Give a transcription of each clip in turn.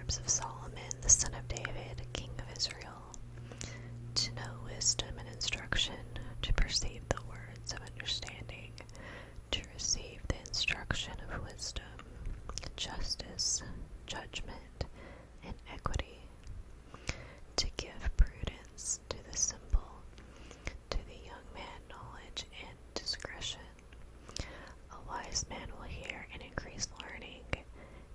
Proverbs of Solomon, the son of David, king of Israel, to know wisdom and instruction, to perceive the words of understanding, to receive the instruction of wisdom, justice, judgment, and equity, to give prudence to the simple, to the young man knowledge and discretion. A wise man will hear and increase learning,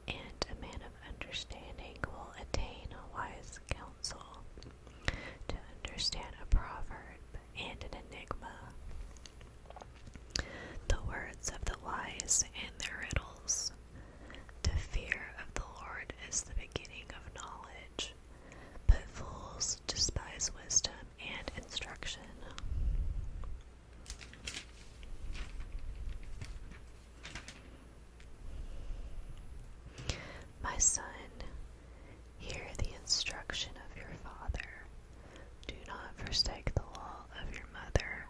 and a man of understanding will attain a wise counsel. To understand a proverb and an enigma, the words of the wise and their riddles. The fear of the Lord is the beginning of knowledge, but fools despise wisdom and instruction. My son, hear the instruction of your father. Do not forsake the law of your mother,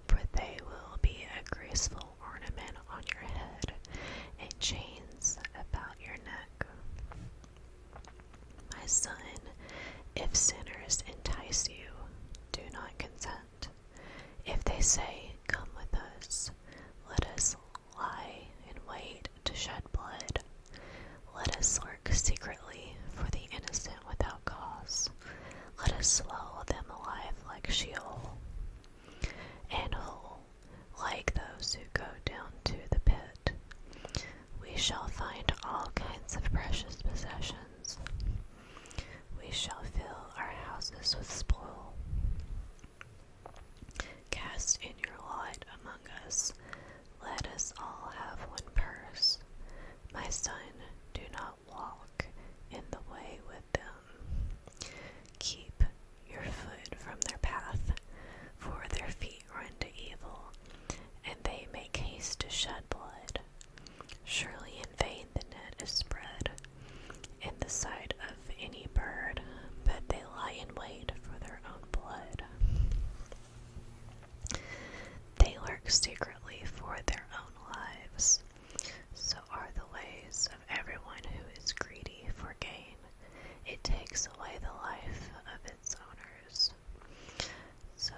for they will be a graceful ornament on your head and chains about your neck. My son, if sinners entice you, do not consent. If they say, "Come with us," let us lie in wait to shed blood. Let us lurk secretly for the innocent without cause. Let us swallow them alive like Sheol, and whole like those who go down to the pit. We shall find all kinds of precious possessions. We shall fill our houses with spoil. Cast in your lot among us. Let us all have one purse. My son, do not walk in the way with them. Keep your foot from their path, for their feet run to evil, and they make haste to shed blood. Surely in vain the net is spread in the sight of any bird, but they lie in wait for their own blood. They lurk secretly for their own lives. So are the ways of everyone who is greedy for gain. It takes away the life of its owners. So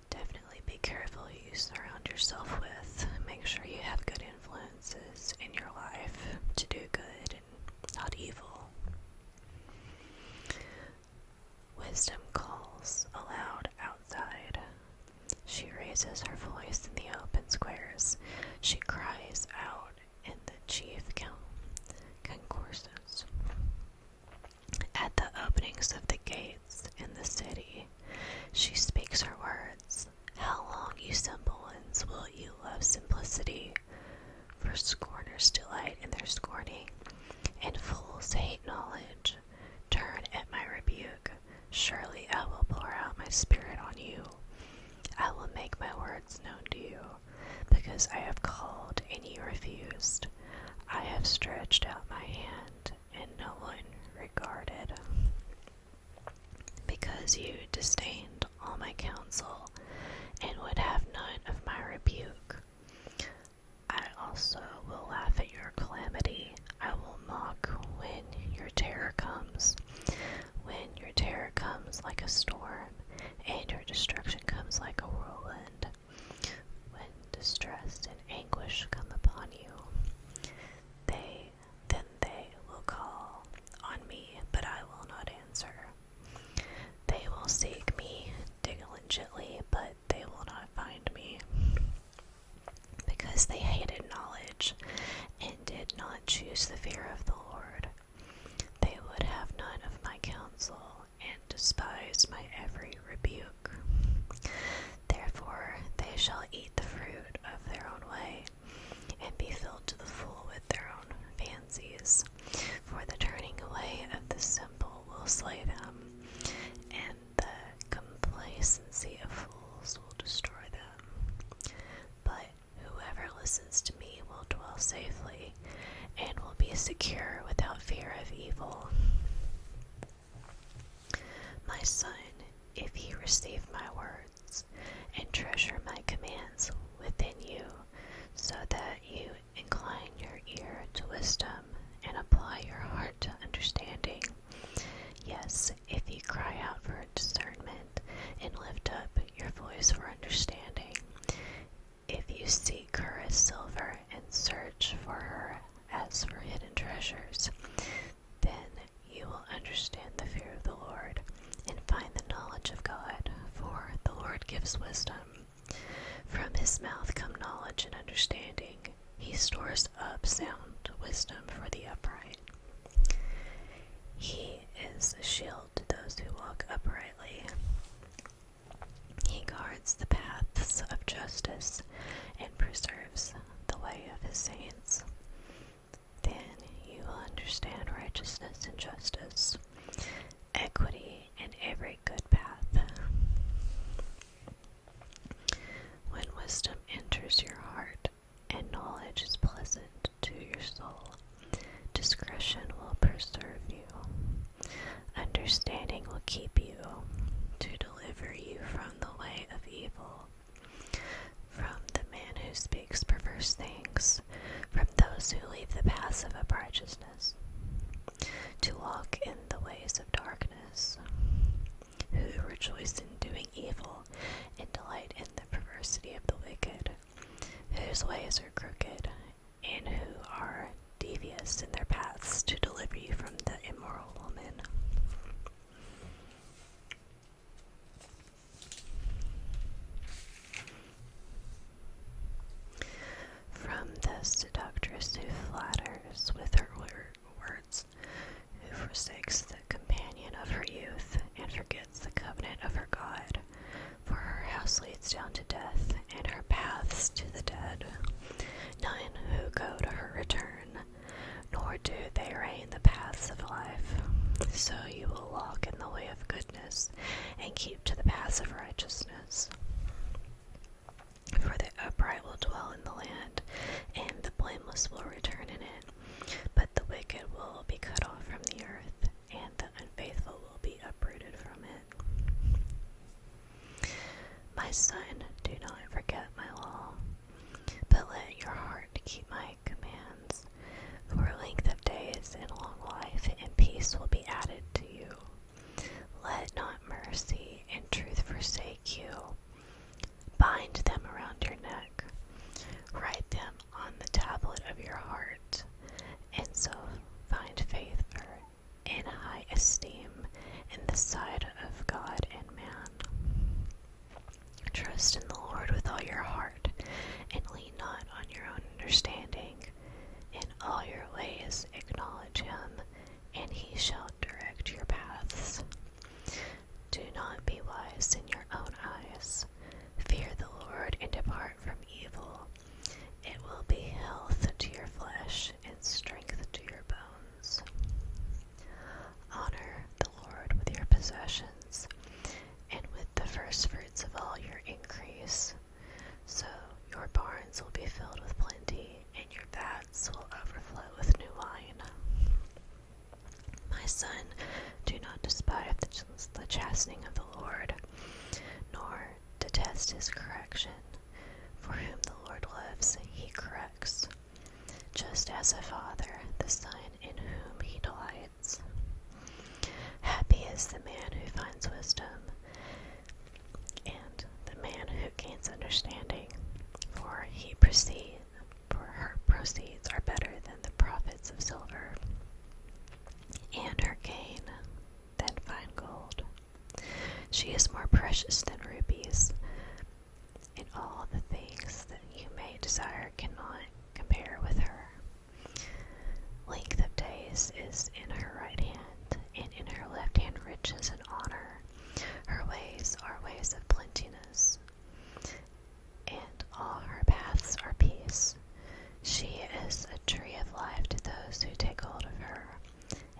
definitely be careful who you surround yourself with. Make sure you have good influences in your life to do good and not evil. Wisdom calls aloud outside. She raises her voice in the open squares. She cries out in the chief concourses. At the openings of the gates in the city, she speaks her words. How long, you simple ones, will you love simplicity? For scorners delight in their scorning, and fools hate knowledge. Turn at my rebuke. Surely I will pour out my spirit on you. I will make my words known to you, because I have called and you refused. I have stretched out my hand and no one regarded. Because you disdained all my counsel and would have none of my rebuke. I also will laugh at your calamity. I will mock when your terror comes. When your terror comes like a storm, and your destruction comes like a whirlwind. When distress and anguish come upon you, then they will call on me, but I will not answer. They will seek me diligently, but they will not find me, because they hated knowledge and did not choose the fear of the Lord. They would have none of my counsel and despise my every rebuke. Therefore they shall eat the fruit of their own way, and be filled to the full with their own fancies. For the turning away of the simple will slay them, and the complacency of fools will destroy them. But whoever listens to me will dwell safely, and will be secure without fear of evil. My son, if you receive my words, and treasure my commands within you, so that you incline your ear to wisdom, and apply your heart to understanding, treasures. Then you will understand the fear of the Lord and find the knowledge of God, for the Lord gives wisdom. From his mouth come knowledge and understanding. He stores up sound wisdom for the upright. He is a shield to those who walk uprightly. He guards the paths of justice and preserves the way of his saints. Then you will understand righteousness and justice, equity and every good path. When wisdom enters your heart and knowledge is pleasant to your soul, discretion will preserve you. Understanding will keep you to deliver you from the way of evil, from the man who speaks perverse things, from those who leave the paths of uprightness, to walk in the ways of darkness, who rejoice in doing evil and delight in the perversity of the wicked, whose ways are crooked, and who are devious in their paths, to deliver you from the immoral woman. From the seductress who flatters with her words, who forsakes the companion of her youth and forgets the covenant of her God. For her house leads down to death, and her paths to the dead. None who go to her return, nor do they reign the paths of life. So you will walk in the way of goodness, and keep to the paths of righteousness. For the upright will dwell in the land, and the blameless will return in it. But the wicked will be cut off from the earth, and the unfaithful will be uprooted from it. My son, do not forget my law, but let your heart keep my commands. For length of days and long life and peace will be added to you. Let not mercy and truth forsake you. Bind them around your neck. Write them on the tablet of your heart, and so find favor and high esteem in the sight of God and man. Trust in the Lord with all your heart, and lean not on your own understanding. In all your ways acknowledge him, and he shall direct your paths. Do not be wise in your own eyes. Fear the Lord and depart from evil. It will be health to your flesh and strength to your bones. Honor the Lord with your possessions and with the first fruits of all your increase. So your barns will be filled with plenty, and your vats will overflow with new wine. My son, do not despise the chastening of the Lord, nor detest his correction. For whom the Lord loves, he corrects, just as a father the son in whom he delights. Happy is the man who finds wisdom, and the man who gains understanding, for her proceeds are better than the profits of silver, and her gain than fine gold. She is more precious than rubies, and all the things that you may desire cannot compare with her. Length of days is in her right hand, and in her left hand riches and honor. Her ways are ways of plenteousness, and all her paths are peace. She is a tree of life to those who take hold of her,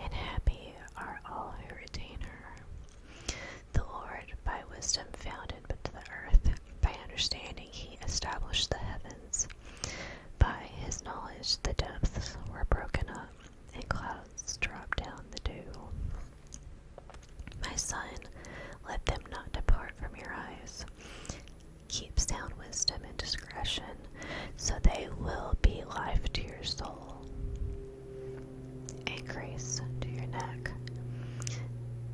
and happy are all who retain her. The Lord by wisdom founded the earth, by understanding he established the heavens. By his knowledge the depths were broken up, and clouds dropped down the dew. My son, let them not depart from your eyes. Keep sound wisdom and discretion, so they will be life to your soul, and grace to your neck.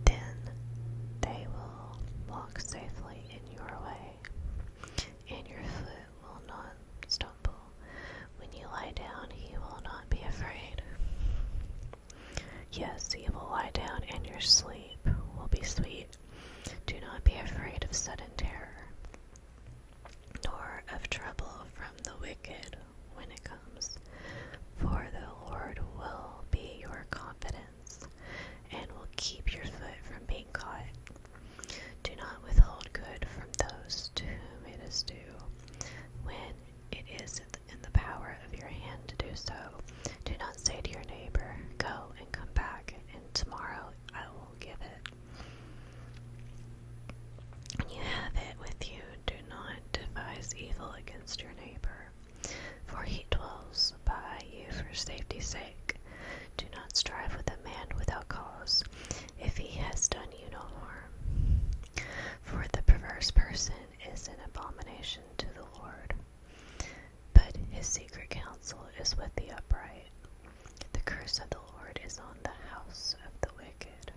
Then they will walk safely in your way, and your foot will not stumble. When you lie down, you will not be afraid. Yes, you will lie down, and your sleep will be sweet. Do not be afraid of sudden terror, nor of trouble from the wicked when it comes. For the Lord will be your confidence, and will keep your foot from being caught. Do not withhold good from those to whom it is due, when it is in the power of your hand to do so. Do not say to your neighbor, "Go and come back, and tomorrow I will give it." When you have it with you, do not devise evil against your neighbor, for he dwells by you for safety's sake. Do not strive with a man without cause, if he has done you no harm. For the perverse person is an abomination to the Lord, but his secret counsel is with the upright. The curse of the Lord is on the house of the wicked,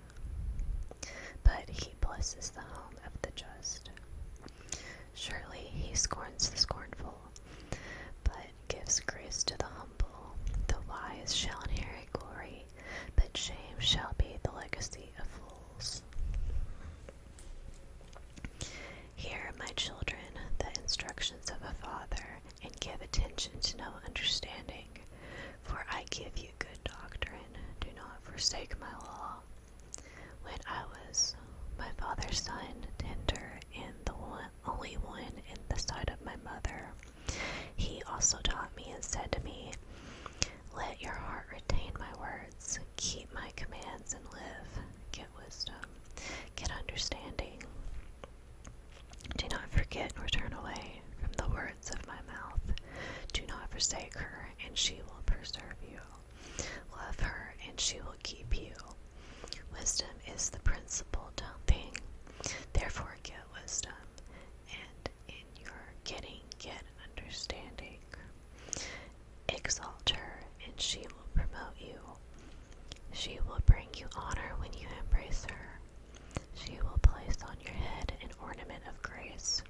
but he blesses the home of the just. Surely he scorns the scornful, but gives grace to the humble. The wise shall inherit glory, but shame shall be the legacy of fools. Hear, my children, the instructions of a father, and give attention to know understanding. For I give you good doctrine. Do not forsake my law. When I was my father's son, tender and the only one in the sight of my mother, he also taught me and said to me, "Let your heart retain my words. Keep my commands and live. Get wisdom. Get understanding. Do not forget nor turn away from the words of my mouth. Do not forsake her, and she will preserve you. Love her, and she will keep you. Wisdom is the principal thing. Therefore get wisdom, and in your getting get understanding. Exalt her, and she will promote you. She will bring you honor when you embrace her. She will place on your head an ornament of grace.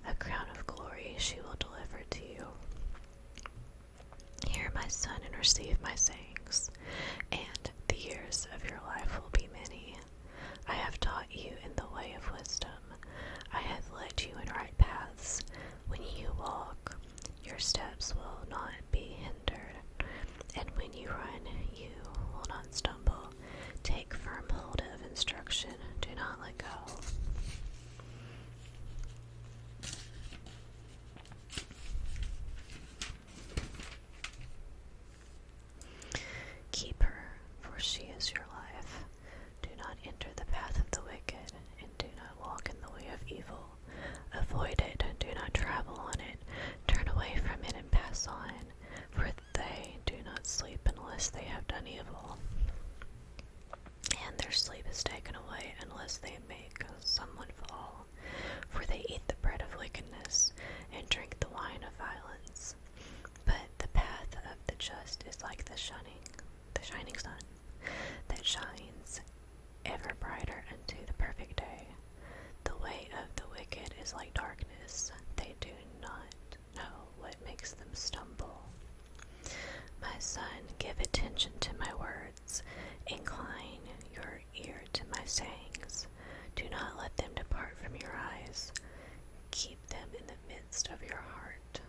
A crown of glory she will deliver to you. Hear, my son, and receive my sayings, and the years of your life will be many. I have taught you in the way of wisdom. I have led you in right paths. When you walk, your steps will not be hindered, and when you run, you will not stumble. Take firm hold of instruction. Do not let go. Keep her, for she is your life. Do not enter the path of the wicked, and do not walk in the way of evil. Avoid it, and do not travel on it. Turn away from it and pass on, for they do not sleep unless they have done evil, and their sleep is taken away unless they make someone fall. For they eat the bread of wickedness, and drink the wine of violence. But the path of the just is like the shining sun, that shines ever brighter unto the perfect day. The way of the wicked is like darkness. They do not know what makes them stumble. My son, give attention to my words. Incline your ear to my sayings. Do not let them depart from your eyes. Keep them in the midst of your heart,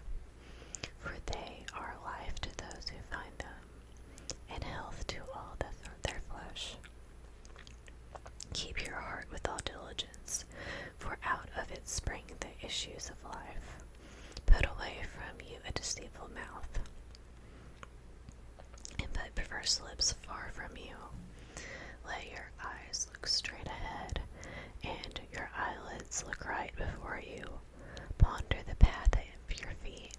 for they are life to those who find them, and health to all their flesh. Keep your heart with all diligence, for out of it spring the issues of life. Put away from you a deceitful mouth, and put perverse lips far from you. Let your eyes look straight ahead, and your eyelids look right before you. Ponder the path of your feet,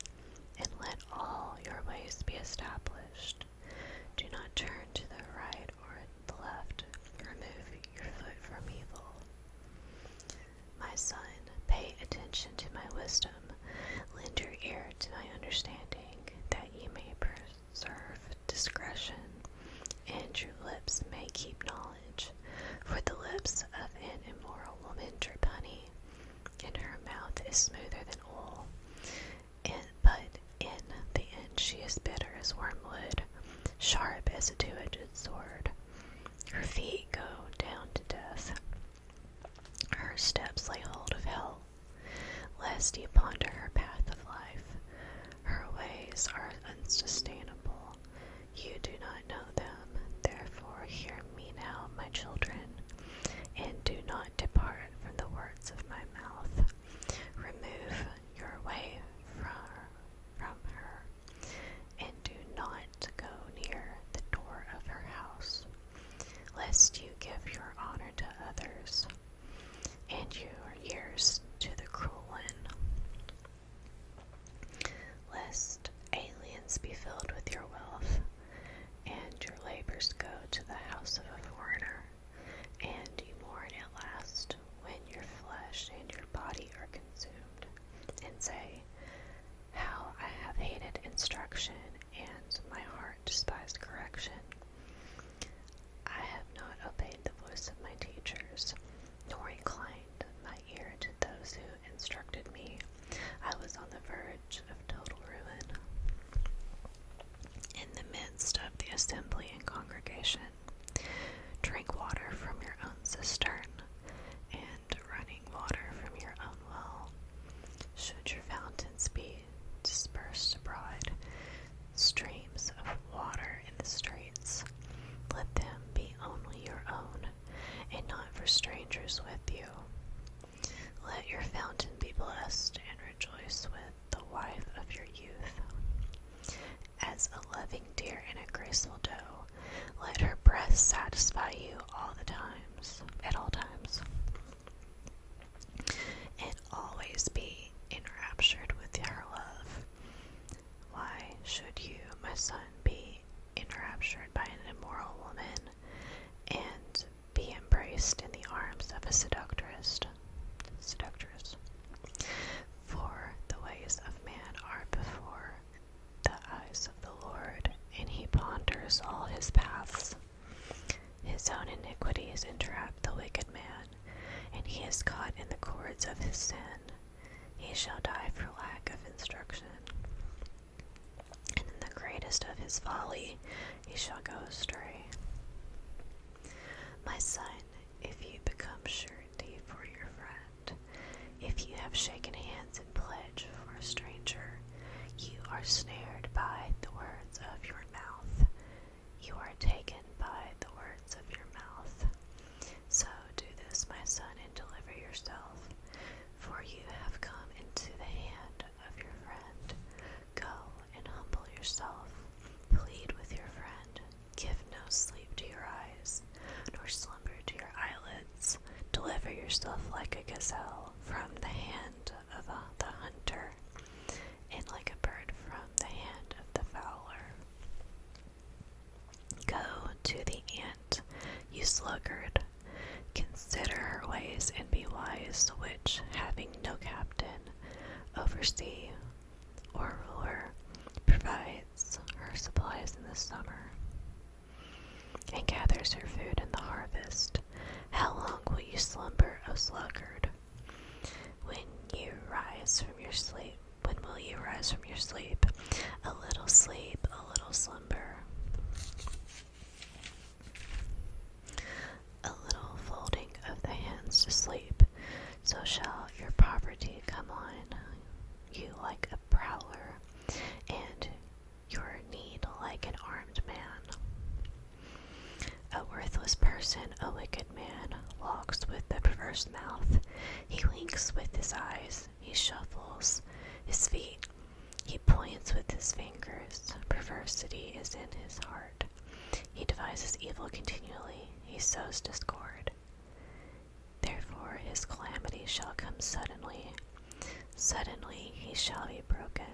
and let all your ways be established. Do not turn to the right or the left. Remove your foot from evil. My son, pay attention to my wisdom. Lend your ear to my understanding, that you may preserve discretion, and your lips may keep knowledge. For the lips of an immoral woman drip honey, and her mouth is smoother than oil. But in the end she is bitter as wormwood, sharp as a two-edged sword. Her feet go down to death. Her steps lay hold of hell, lest ye ponder her path of life. Her ways are unsustainable. You do not know them. Therefore hear me now, my children, and do not depart from the words of my mouth. Remove your way from her, and do not go near the door of her house, lest you give your honor to others, and your years to the cruel one, lest aliens be filled with your wealth, and your labors go to the house of a foreigner, and you mourn at last when your flesh and your body are consumed, and say, how I have hated instruction, and my heart despised correction. I have not obeyed the voice of my teachers, nor inclined my ear to those who instructed me. I was on the verge of total ruin. In the midst of the assembly and congregation, drink water from your own cistern, and running water from your own well. Should your fountains be dispersed abroad, streams of water in the streets, let them be only your own, and not for strangers with you. Let your fountain be blessed, and rejoice with the wife of your youth. As a loving deer in a graceful doe, let her breath satisfy you at all times, and always be enraptured with her love. Why should you, my son, be enraptured by an immoral woman, and be embraced in the arms of a seductress? For the ways of man are before the eyes of the Lord, and he ponders all his paths. His own iniquities entrap the wicked man, and he is caught in the cords of his sin. He shall die for lack of instruction, and in the greatest of his folly he shall go astray. My son, if you become surety for your friend, if you have shaken hands in pledge for a stranger, you are snared by the words of your mouth. You are taken by the words of your mouth. So do this, my son, and deliver yourself, for you have come into the hand of your friend. Go and humble yourself. Plead with your friend. Give no sleep to your eyes, nor slumber to your eyelids. Deliver yourself like a gazelle from the hand of the hunter, and like a bird from the hand of the fowler. Go to the ant, you sluggard. Consider her ways and be wise, which, having no captain, oversee, or ruler, provides her supplies in the summer, and gathers her food in the harvest. How long will you slumber, O sluggard? When will you rise from your sleep? A little sleep, a little slumber. A little folding of the hands to sleep, so shall your poverty come on you like a prowler, and your need like an armed man. A worthless person, a wicked man, walks with a perverse mouth. He winks with his eyes, he shuffles his feet, he points with his fingers. Perversity is in his heart. He devises evil continually, he sows discord. Therefore his calamity shall come suddenly. Suddenly he shall be broken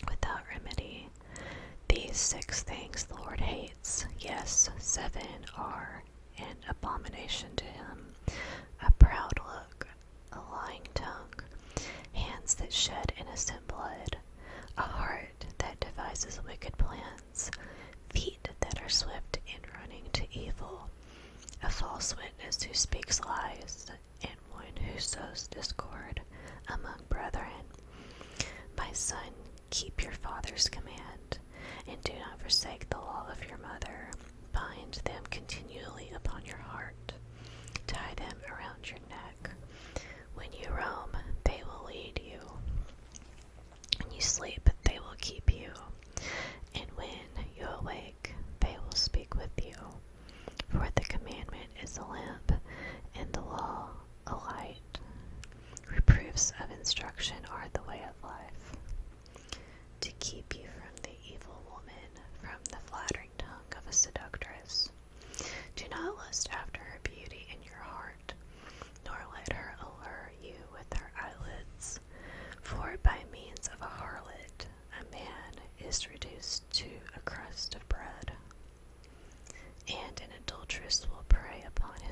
without remedy. These 6 things the Lord hates, yes, 7 are an abomination to him: a proud look, a lying tongue, hands that shed innocent blood, a heart that devises wicked plans, feet that are swift in running to evil, a false witness who speaks lies, and one who sows discord among brethren. My son, keep your father's command, and do not forsake the law of your mother. Bind them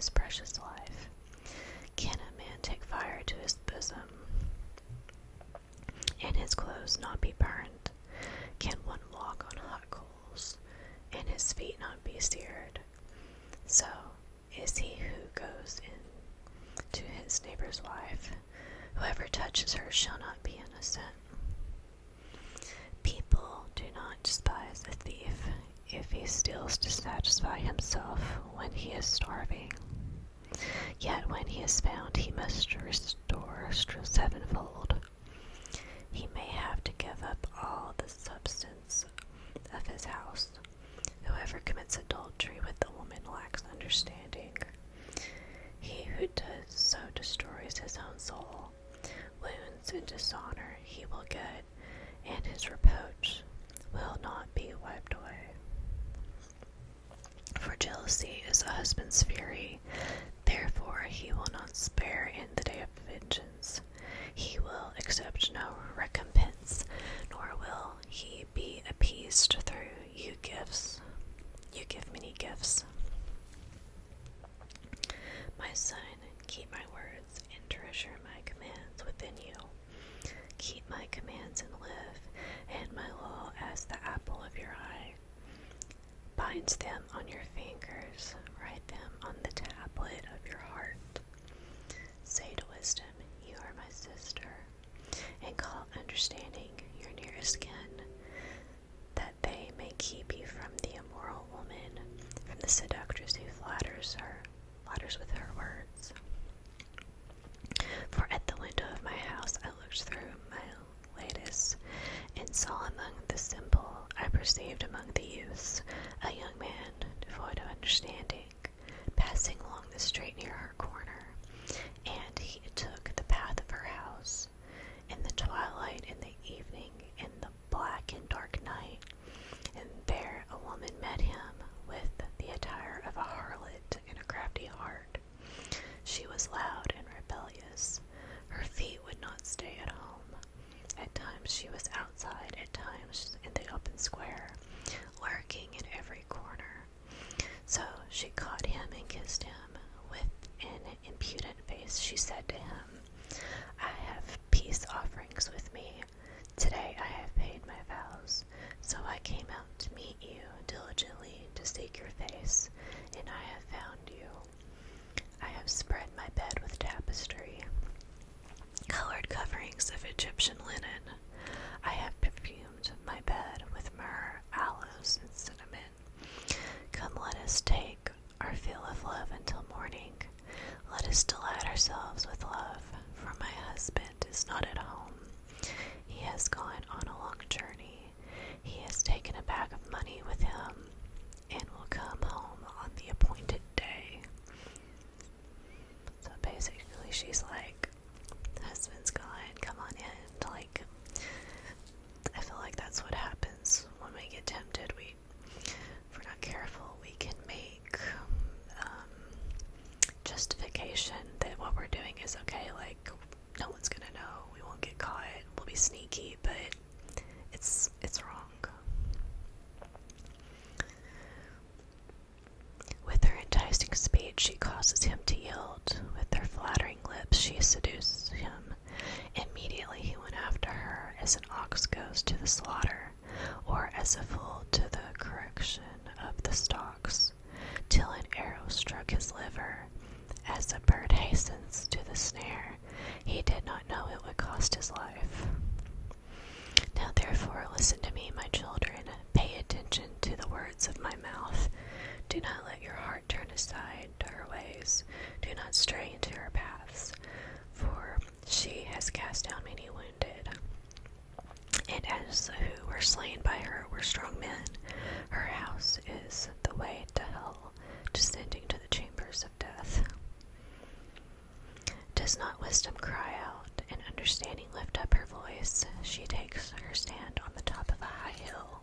his precious life? Can a man take fire to his bosom, and his clothes not be burned? Can one walk on hot coals, and his feet not be seared? So is he who goes in to his neighbor's wife. Whoever touches her shall not be innocent. People do not despise a thief if he steals to satisfy himself when he is starving. Yet when he is found, he must restore sevenfold. He may have to give up all the substance of his house. Whoever commits adultery with a woman lacks understanding. He who does so destroys his own soul. Wounds and dishonor he will get, and his reproach will not be wiped away. For jealousy is a husband's fury, therefore he will not spare in the day of vengeance. He will accept no recompense, nor will he be appeased through you gifts. You give many gifts. My son, keep my words and treasure my commands within you. Keep my commands and live, and my law as the apple of your eye. Bind them on your fingers, write them on the tablet of your heart. Say to wisdom, you are my sister, and call understanding your nearest kin, that they may keep you from the immoral woman, from the seductress who flatters with her words. For at the window of my house I looked through my lattice, and saw among the simple, I perceived among the youths, a young man devoid of understanding, passing along the street near her corner. And he took the path of her house, in the twilight, in the evening, in the black and dark night. And there a woman met him with the attire of a harlot and a crafty heart. She was loud and rebellious. Her feet would not stay at home. At times she was outside, at times in the open square, lurking in every corner. So she caught him and kissed him. With an impudent face she said to him, I have peace offerings with me. Today I have paid my vows. So I came out to meet you diligently to seek your face, and I have found you. I have spread my bed with tapestry, colored coverings of Egyptian linen. I have perfumed my bed with myrrh, aloes, and cinnamon. Come, let us take our fill of love until morning. Let us delight ourselves with love, for my husband is not at home. He has gone on a long journey. He has taken a bag of money with him, and will come home on the appointed day. So basically she's like, husband's gone, come on in. Like, I feel like that's what happens when we get tempted. If we're not careful, we can make justification that what we're doing is okay. Like, no one's gonna know, we won't get caught, we'll be sneaky, but it's wrong. With her enticing speech, she causes him to yield. With her flattering lips, she seduces him. Immediately he went after her, as an ox goes to the slaughter, or as a fool to the correction of the stocks, till an arrow struck his liver. As a bird hastens to the snare, he did not know it would cost his life. Now therefore listen to me, my children, pay attention to the words of my mouth. Do not let your heart turn aside to her ways. Do not stray into her paths, for she has cast down many wounded. And as who were slain by her were strong men, her house is the way to hell, descending to the chambers of death. Does not wisdom cry out, and understanding lift up her voice? She takes her stand on the top of a high hill.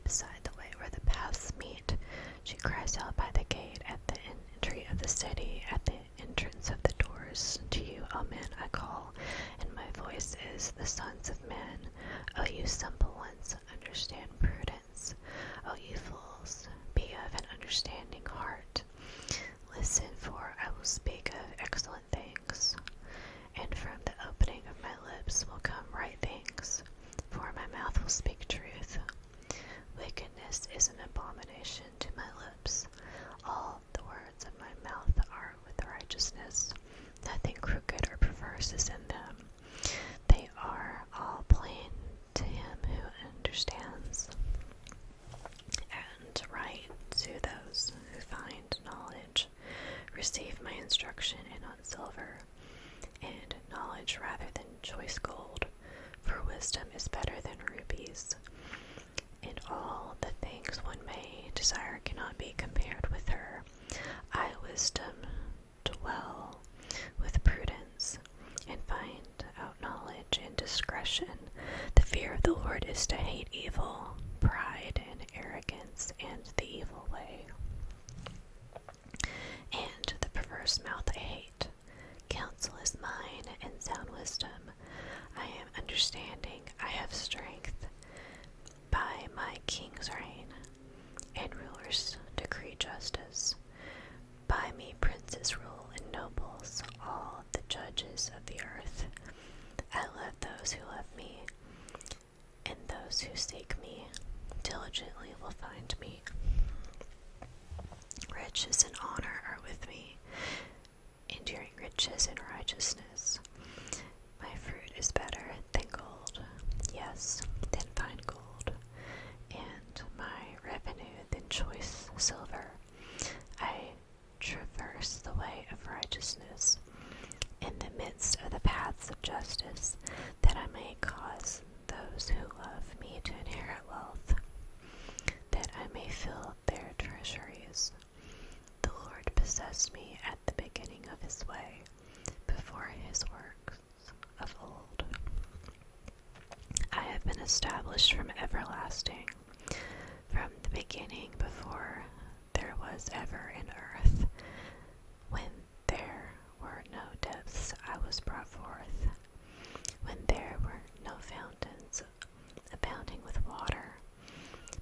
Beside the way where the paths meet, she cries out by the gate at the entry of the city, at the entrance of the doors. To you, O men, I call, and my voice is the sons of men. O you simple ones, understand. understand prudence. O you fools, be of an understanding heart. Listen, for I will speak of excellent things, and from the opening of my lips will come right things, for my mouth will speak truth. Wickedness is an abomination to my lips. All the words of my mouth are with righteousness. Nothing crooked or perverse is in them. They are all plain to him who understands, and right to those who find knowledge. Receive my instruction and not silver, and knowledge rather than choice gold, for wisdom is better than rubies. And all the things one may desire cannot be compared with her. I, wisdom, dwell with prudence, and find out knowledge and discretion. The fear of the Lord is to hate evil, pride and arrogance, and the evil way. And the perverse mouth I hate. Counsel is mine, and sound wisdom. I am understanding, I have strength. By my kings reign, and rulers decree justice. By me princes rule, and nobles, all the judges of the earth. I love those who love me, and those who seek me diligently will find me. Riches and honor are with me, enduring riches and righteousness. My fruit is better than gold, yes, than fine gold, and my revenue than choice silver. I traverse the way of righteousness in the midst of the paths of justice, that I may cause those who love me to inherit wealth, that I may fill their treasuries. The Lord possessed me at the beginning of his way, before his works of old. I have been established from everlasting, from the beginning, before there was ever an earth. When there were no depths, I was brought forth. When there were no fountains abounding with water,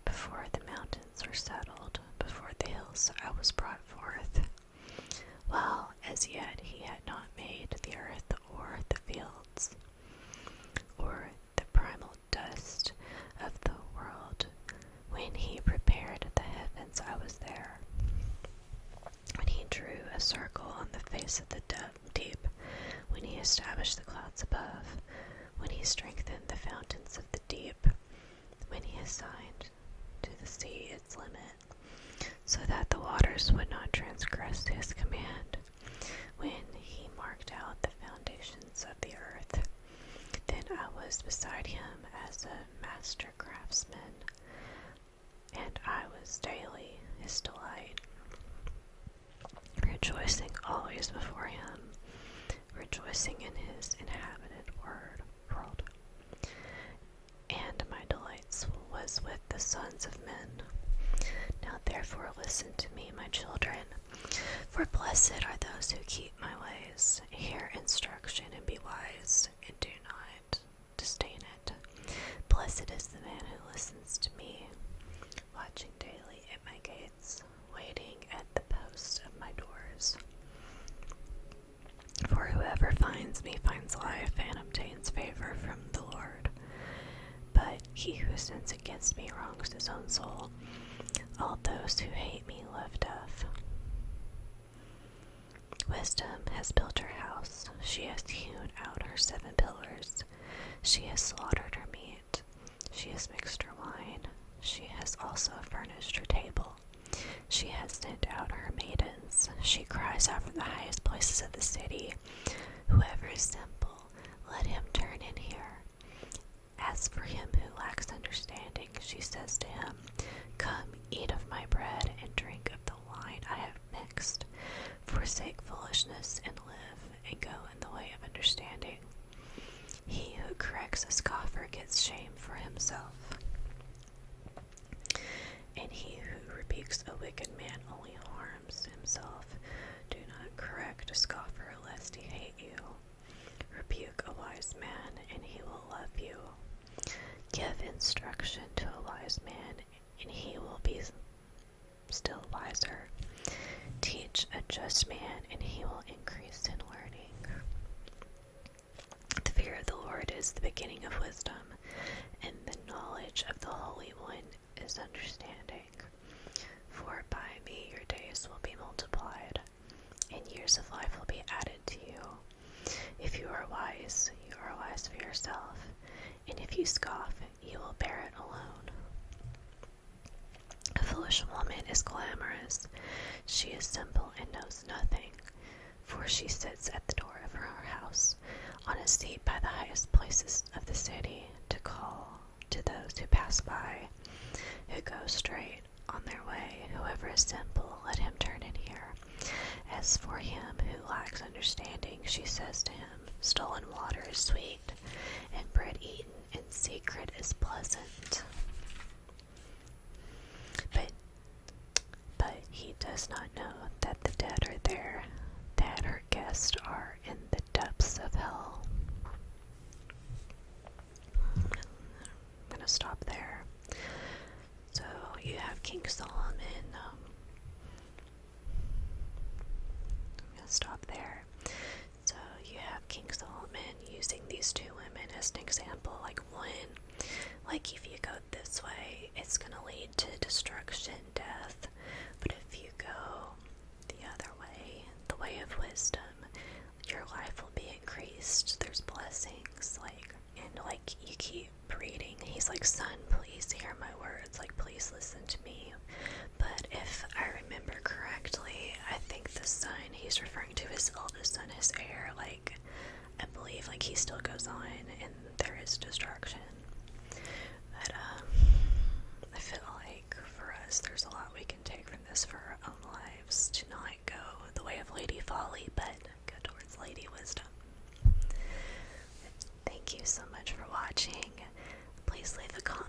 before the mountains were settled, before the hills I was brought forth. While as yet he had not made the earth or the fields, or the primal dust of the world, when he prepared the heavens, I was there. When he drew a circle on the face of the deep, when he established the clouds above, when he strengthened the fountains of the deep, when he assigned to the sea its limit, so that the waters would not transgress his command, when he marked out the foundations of the earth. Then I was beside him as a master craftsman, and I was daily his delight, rejoicing always before him, rejoicing in his inhabited world. And my delights was with the sons of men. Now therefore listen to me, my children, for blessed are those who keep my ways. Hear instruction and be wise, and do not disdain it. Blessed is the man who listens to me, watching daily at my gates, waiting at the posts of my doors. For whoever finds me finds life and obtains favor from the Lord. But he who sins against me wrongs his own soul. All those who hate me love death. Wisdom has built her house. She has hewn out her 7 pillars. She has slaughtered her meat. She has mixed her wine. She has also furnished her table. She has sent out her maidens. She cries out from the highest places of the city. Whoever is simple, let him turn in here. As for him who lacks understanding, she says to him, Come, eat of my bread and drink of the wine I have mixed. Forsake foolishness and live, and go in the way of understanding. He who corrects a scoffer gets shame for himself, and he who rebukes a wicked man only harms himself. Do not correct a scoffer lest he hate you. Rebuke a wise man, and he will love you. Give instruction to a just man, and he will increase in learning. The fear of the Lord is the beginning of wisdom, and the knowledge of the Holy One is understanding. For by me your days will be multiplied, and years of life will be added to you. If you are wise, you are wise for yourself, and if you scoff, you will bear it alone. A foolish woman is glamorous. She is simple and knows nothing, for she sits at the door of her house, on a seat by the highest places of the city, to call to those who pass by, who go straight on their way. Whoever is simple, let him turn in here. As for him who lacks understanding, she says to him, stolen water is sweet, and bread eaten in secret is pleasant. But he does not know that the dead are there, that her guests are in the depths of hell. I'm going to stop there. So you have King Solomon. I'm going to stop there. So you have King Solomon using these two women as an example. Like one, like if you go this way, it's going to lead to destruction, death. But if you go the other way, the way of wisdom, your life will be increased. There's blessings, and you keep reading. He's like, son, please hear my words. Like, please listen to me. But if I remember correctly, I think the son, he's referring to his eldest son, his heir. Like, I believe, like, he still goes on, and there is destruction. But, I feel like for us, there's a lot we can take from this for our own lives, to not go the way of Lady Folly, but go towards Lady Wisdom. Thank you so much for watching. Please leave a comment